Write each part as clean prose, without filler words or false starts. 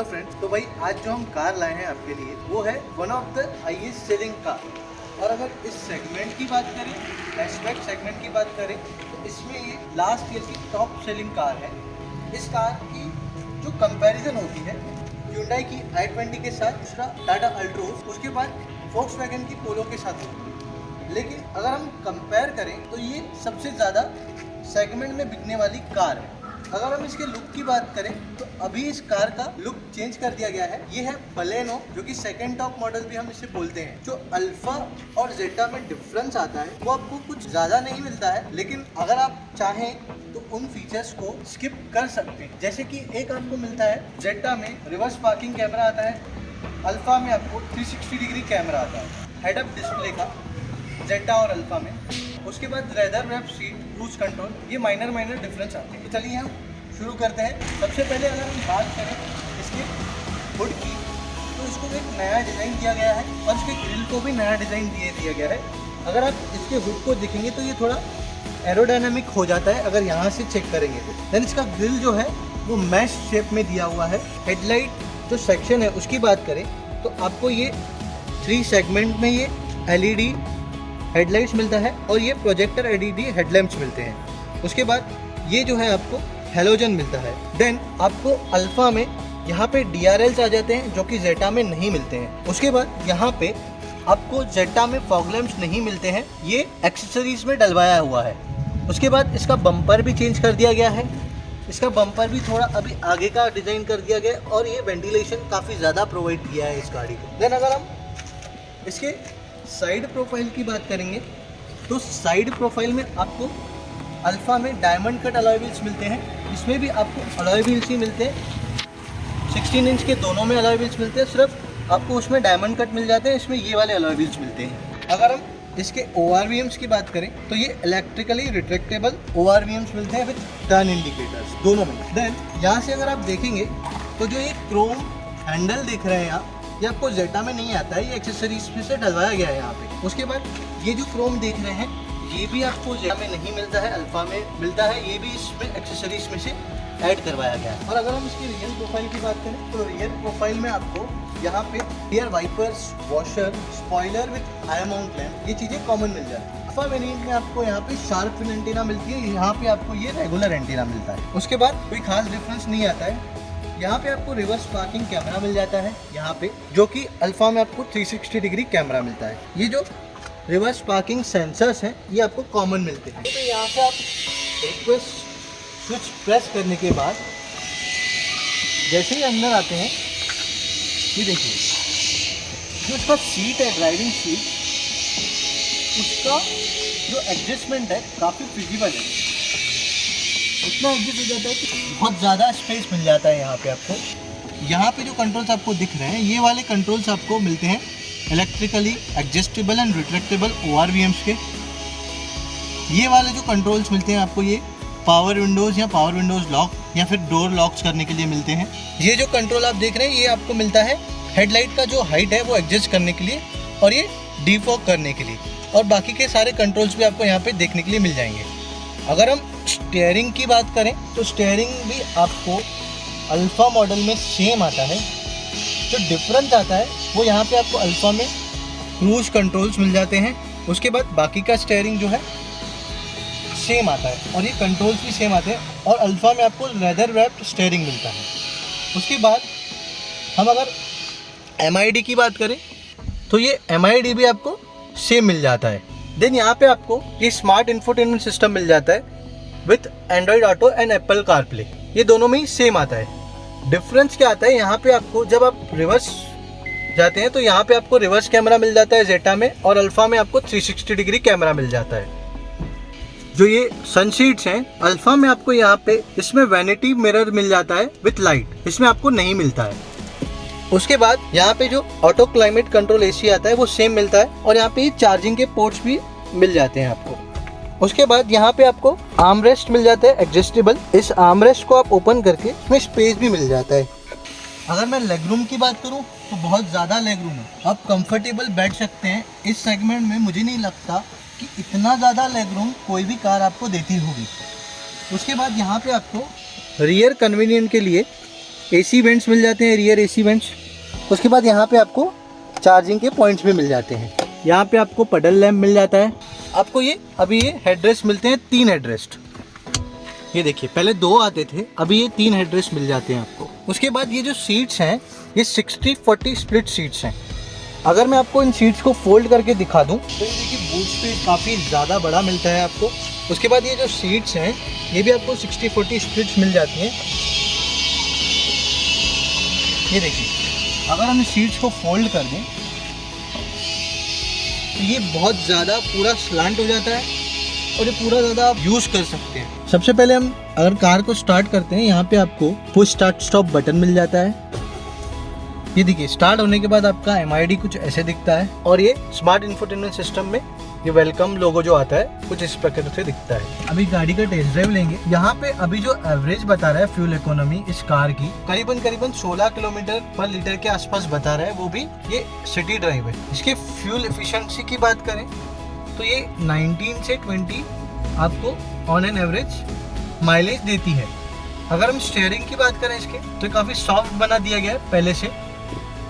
Hello friends, तो भाई आज जो हम कार लाए हैं आपके लिए वो है one of the highest selling car. और अगर इस सेगमेंट की बात करें, हैचबैक सेगमेंट की बात करें, तो इसमें ये लास्ट ईयर की टॉप सेलिंग कार है। इस कार की जो कंपैरिजन होती है Hyundai की i20 के साथ, दूसरा टाटा अल्ट्रोज, उसके बाद Volkswagen की पोलो के साथ होती है। लेकिन अगर हम कंपेयर करें तो ये सबसे ज़्यादा सेगमेंट में बिकने वाली कार है। अगर हम इसके लुक की बात करें तो अभी इस कार का लुक चेंज कर दिया गया है। ये है बलेनो, जो कि सेकंड टॉप मॉडल भी हम इसे बोलते हैं। जो अल्फा और जेटा में डिफरेंस आता है वो आपको कुछ ज़्यादा नहीं मिलता है, लेकिन अगर आप चाहें तो उन फीचर्स को स्किप कर सकते हैं। जैसे कि एक आपको मिलता है जेटा में रिवर्स पार्किंग कैमरा आता है, अल्फा में आपको 360 डिग्री कैमरा आता है, हेड अप डिस्प्ले का जेटा और अल्फा में। उसके बाद leather wrap seat, cruise control, ये माइनर डिफरेंस आते हैं। तो चलिए हम शुरू करते हैं। सबसे पहले अगर हम बात करें इसके हुड की, तो इसको एक नया डिज़ाइन दिया गया है और इसके ग्रिल को भी नया डिज़ाइन दिया गया है। अगर आप इसके हुड को देखेंगे तो ये थोड़ा एरोडायनामिक हो जाता है अगर यहाँ से चेक करेंगे तो। देन इसका ग्रिल जो है वो मैश शेप में दिया हुआ है। हेडलाइट जो सेक्शन है उसकी बात करें तो आपको ये 3 सेगमेंट में ये LED हेडलाइट्स मिलता है और ये प्रोजेक्टर LED हेडलैम्प्स मिलते हैं। उसके बाद ये जो है आपको हेलोजन मिलता है। देन आपको अल्फा में यहाँ पे DRLs आ जाते हैं जो कि जेटा में नहीं मिलते हैं। उसके बाद यहाँ पे आपको जेटा में फॉग लैम्प्स नहीं मिलते हैं, ये एक्सेसरीज में डलवाया हुआ है। उसके बाद इसका बम्पर भी चेंज कर दिया गया है। इसका बम्पर भी थोड़ा अभी आगे का डिज़ाइन कर दिया गया और ये वेंटिलेशन काफ़ी ज़्यादा प्रोवाइड किया है इस गाड़ी को। देन अगर हम इसके साइड प्रोफाइल की बात करेंगे तो साइड प्रोफाइल में आपको अल्फा में डायमंड कट अलॉय व्हील्स मिलते हैं। इसमें भी आपको अलॉय व्हील्स ही मिलते हैं। 16 इंच के दोनों में अलॉय व्हील्स मिलते हैं, सिर्फ आपको उसमें डायमंड कट मिल जाते हैं, इसमें ये वाले अलॉय व्हील्स मिलते हैं। अगर हम इसके ORVMs की बात करें तो ये इलेक्ट्रिकली रिट्रैक्टेबल ORVMs मिलते हैं विद टर्न इंडिकेटर्स दोनों में। देन यहाँ से अगर आप देखेंगे तो जो ये क्रोम हैंडल देख रहे हैं आप, ये आपको जेटा में नहीं आता है, ये एक्सेसरीज में से डलवाया गया है यहाँ पे। उसके बाद ये जो क्रोम देख रहे हैं ये भी आपको जेटा में नहीं मिलता है, अल्फा में मिलता है, ये भी इसमें एक्सेसरीज में से ऐड करवाया गया है। और अगर हम इसकी रियर प्रोफाइल की बात करें तो रियर प्रोफाइल में आपको यहाँ पे rear wipers, washer, spoiler with high mount lamp, ये चीज़ें कॉमन मिल जाती है। अल्फा वेरिएंट में आपको यहाँ पे शार्प फिन एंटीना मिलती है, यहाँ पे आपको ये रेगुलर एंटीना मिलता है। उसके बाद कोई खास डिफरेंस नहीं आता है। यहाँ पे आपको रिवर्स पार्किंग कैमरा मिल जाता है यहाँ पे, जो कि अल्फा में आपको 360 डिग्री कैमरा मिलता है। ये जो रिवर्स पार्किंग सेंसर्स हैं ये आपको कॉमन मिलते हैं। तो यहाँ से आप रिक्वेस्ट स्विच प्रेस करने के बाद जैसे ही अंदर आते हैं, ये देखिए जो इसका सीट है, ड्राइविंग सीट, उसका जो एडजस्टमेंट है काफ़ी फिजिबल है। उतना एडजस्ट हो जाता है कि बहुत ज़्यादा स्पेस मिल जाता है यहाँ पे आपको। यहाँ पे जो कंट्रोल्स आपको दिख रहे हैं ये वाले कंट्रोल्स आपको मिलते हैं electrically adjustable and retractable ORVMs के। ये वाले जो कंट्रोल्स मिलते हैं आपको ये पावर विंडोज़ या पावर विंडोज़ लॉक या फिर डोर लॉक्स करने के लिए मिलते हैं। ये जो कंट्रोल आप देख रहे हैं ये आपको मिलता है हेडलाइट का जो हाइट है वो एडजस्ट करने के लिए और ये डीफॉग करने के लिए, और बाकी के सारे कंट्रोल्स भी आपको यहाँ पे देखने के लिए मिल जाएंगे। अगर हम स्टीयरिंग की बात करें तो स्टीयरिंग भी आपको अल्फा मॉडल में सेम आता है। जो डिफरेंस आता है वो यहाँ पे आपको अल्फा में क्रूज कंट्रोल्स मिल जाते हैं, उसके बाद बाकी का स्टीयरिंग जो है सेम आता है और ये कंट्रोल्स भी सेम आते हैं, और अल्फा में आपको लेदर रैप्ड स्टीयरिंग मिलता है। उसके बाद हम अगर MID की बात करें तो ये MID भी आपको सेम मिल जाता है। देन यहाँ पे आपको ये स्मार्ट इंफोटेनमेंट सिस्टम मिल जाता है with Android auto and Apple CarPlay, ये दोनों में ही सेम आता है। डिफरेंस क्या आता है, यहाँ पे आपको जब आप रिवर्स जाते हैं तो यहाँ पे आपको रिवर्स कैमरा मिल जाता है जेटा में, और अल्फा में आपको 360 डिग्री कैमरा मिल जाता है। जो ये सन शीट्स हैं अल्फा में आपको यहाँ पे इसमें वैनिटी मिरर मिल जाता है विथ लाइट, इसमें आपको नहीं मिलता है। उसके बाद यहाँ पे जो ऑटो क्लाइमेट कंट्रोल AC आता है वो सेम मिलता है, और यहाँ पे चार्जिंग के पोर्ट्स भी मिल जाते हैं आपको। उसके बाद यहाँ पे आपको आर्म रेस्ट मिल जाता है एडजस्टेबल, इस आर्म रेस्ट को आप ओपन करके इसमें स्पेस भी मिल जाता है। अगर मैं लेग रूम की बात करूँ तो बहुत ज़्यादा लेग रूम है, आप कंफर्टेबल बैठ सकते हैं। इस सेगमेंट में मुझे नहीं लगता कि इतना ज़्यादा लेग रूम कोई भी कार आपको देती होगी। उसके बाद यहाँ पे आपको रियर कन्वीनियंट के लिए AC वेंट्स मिल जाते हैं, रियर AC वेंट्स। उसके बाद यहाँ पे आपको चार्जिंग के पॉइंट्स भी मिल जाते हैं। यहाँ पे आपको पडल लैम्प मिल जाता है। आपको ये अभी ये हेडरेस्ट मिलते हैं, 3 हेडरेस्ट। ये देखिए, पहले 2 आते थे, अभी ये 3 हेडरेस्ट मिल जाते हैं आपको। उसके बाद ये जो सीट्स हैं ये 60-40 स्प्लिट सीट्स हैं। अगर मैं आपको इन सीट्स को फोल्ड करके दिखा दूं तो ये देखिए बूट स्पेस काफ़ी ज़्यादा बड़ा मिलता है आपको। उसके बाद ये जो सीट्स हैं ये भी आपको 60-40 स्प्लिट्स मिल जाती हैं। ये देखिए, अगर हम इस सीट्स को फोल्ड कर दें तो ये बहुत ज़्यादा पूरा स्लांट हो जाता है और ये पूरा ज़्यादा आप यूज़ कर सकते हैं। सबसे पहले हम अगर कार को स्टार्ट करते हैं, यहाँ पे आपको पुश स्टार्ट स्टॉप बटन मिल जाता है। ये देखिए, स्टार्ट होने के बाद आपका MID कुछ ऐसे दिखता है और ये स्मार्ट इंफोटेनमेंट सिस्टम में ये वेलकम लोगो जो आता है कुछ इस प्रकार से दिखता है। अभी गाड़ी का टेस्ट ड्राइव लेंगे। यहाँ पे अभी जो एवरेज बता रहा है फ्यूल इकोनॉमी इस कार की करीबन 16 किलोमीटर पर लीटर के आसपास बता रहा है, वो भी ये सिटी ड्राइव है। इसके फ्यूल एफिशिएंसी की बात करें तो ये 19 से 20 आपको ऑन एन एवरेज माइलेज देती है। अगर हम स्टीयरिंग की बात करें इसके तो काफ़ी सॉफ्ट बना दिया गया है पहले से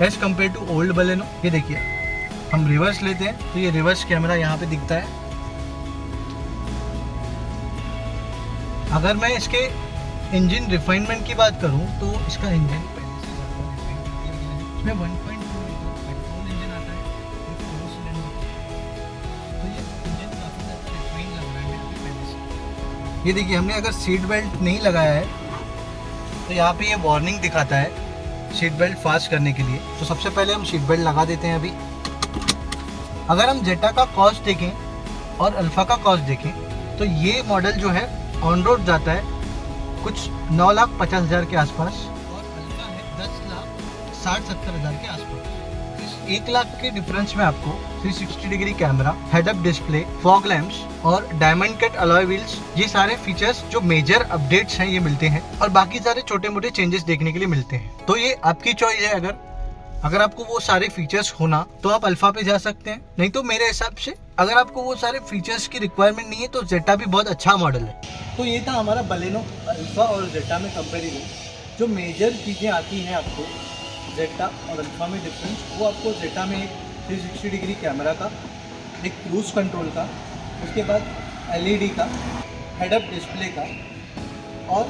as compared to old Baleno. ये देखिए, हम रिवर्स लेते हैं तो ये रिवर्स कैमरा यहाँ पे दिखता है। अगर मैं इसके इंजन रिफाइनमेंट की बात करूँ तो इसका इंजन पहले से ज़्यादा रिफाइन कर दिया गया है। इसमें 1.2 लीटर पेट्रोल इंजन आता है, 4 सिलेंडर। तो ये इंजन काफ़ी ज़्यादा रिफाइन लग रहा है मेरे को पहले से। ये देखिए, हमने अगर सीट बेल्ट नहीं लगाया है तो यहाँ पे ये वार्निंग दिखाता है सीट बेल्ट फास्ट करने के लिए। तो सबसे पहले हम सीट बेल्ट लगा देते हैं अभी। अगर हम जेटा का कॉस्ट देखें और अल्फा का कॉस्ट देखें तो ये मॉडल जो है ऑन रोड जाता है कुछ 9,50,000 के आसपास और अल्फा है 10,60,70,000 के आसपास। इस 1 लाख के डिफरेंस में आपको 360 degree camera, head up display, fog lamps और डायमंड कट अलॉय व्हील्स, ये सारे फीचर्स जो मेजर अपडेट्स हैं ये मिलते हैं और बाकी सारे छोटे मोटे चेंजेस देखने के लिए मिलते हैं। तो ये आपकी चॉइस है। अगर आपको वो सारे फीचर्स होना तो आप अल्फा पे जा सकते हैं, नहीं तो मेरे हिसाब से अगर आपको वो सारे फीचर्स की रिक्वायरमेंट नहीं है तो जेटा भी बहुत अच्छा मॉडल है। तो ये था हमारा बलेनो अल्फा और जेटा में कंपेरिजन। जो मेजर चीज़ें आती हैं आपको जेटा और अल्फा में डिफरेंस, वो आपको जेटा में एक 360 डिग्री कैमरा का, एक क्रूज कंट्रोल का, उसके बाद LED का, हेड अप डिस्प्ले का, और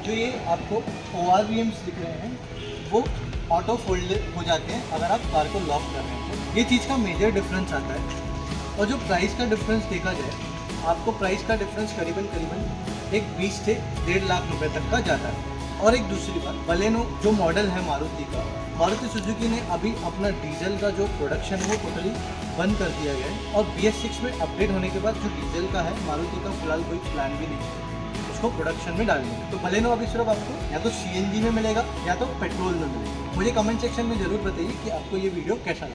जो ये आपको ORVMs दिख रहे हैं वो ऑटो फोल्ड हो जाते हैं अगर आप कार को लॉक कर रहे हैं तो। ये चीज़ का मेजर डिफरेंस आता है। और जो प्राइस का डिफरेंस देखा जाए, आपको प्राइस का डिफरेंस करीबन एक 20 से 1.5 लाख रुपए तक का जाता है। और एक दूसरी बात, बलेनो जो मॉडल है मारुति का, मारुति सुजुकी ने अभी अपना डीजल का जो प्रोडक्शन है वो टोटली बंद कर दिया गया है और BS6 में अपडेट होने के बाद जो डीजल का है मारुति का फिलहाल कोई प्लान भी नहीं है उसको प्रोडक्शन में डालने का। तो बलेनो अभी सिर्फ आपको या तो CNG में मिलेगा या तो पेट्रोल में मिलेगा। मुझे कमेंट सेक्शन में ज़रूर बताइए कि आपको ये वीडियो कैसा लगा।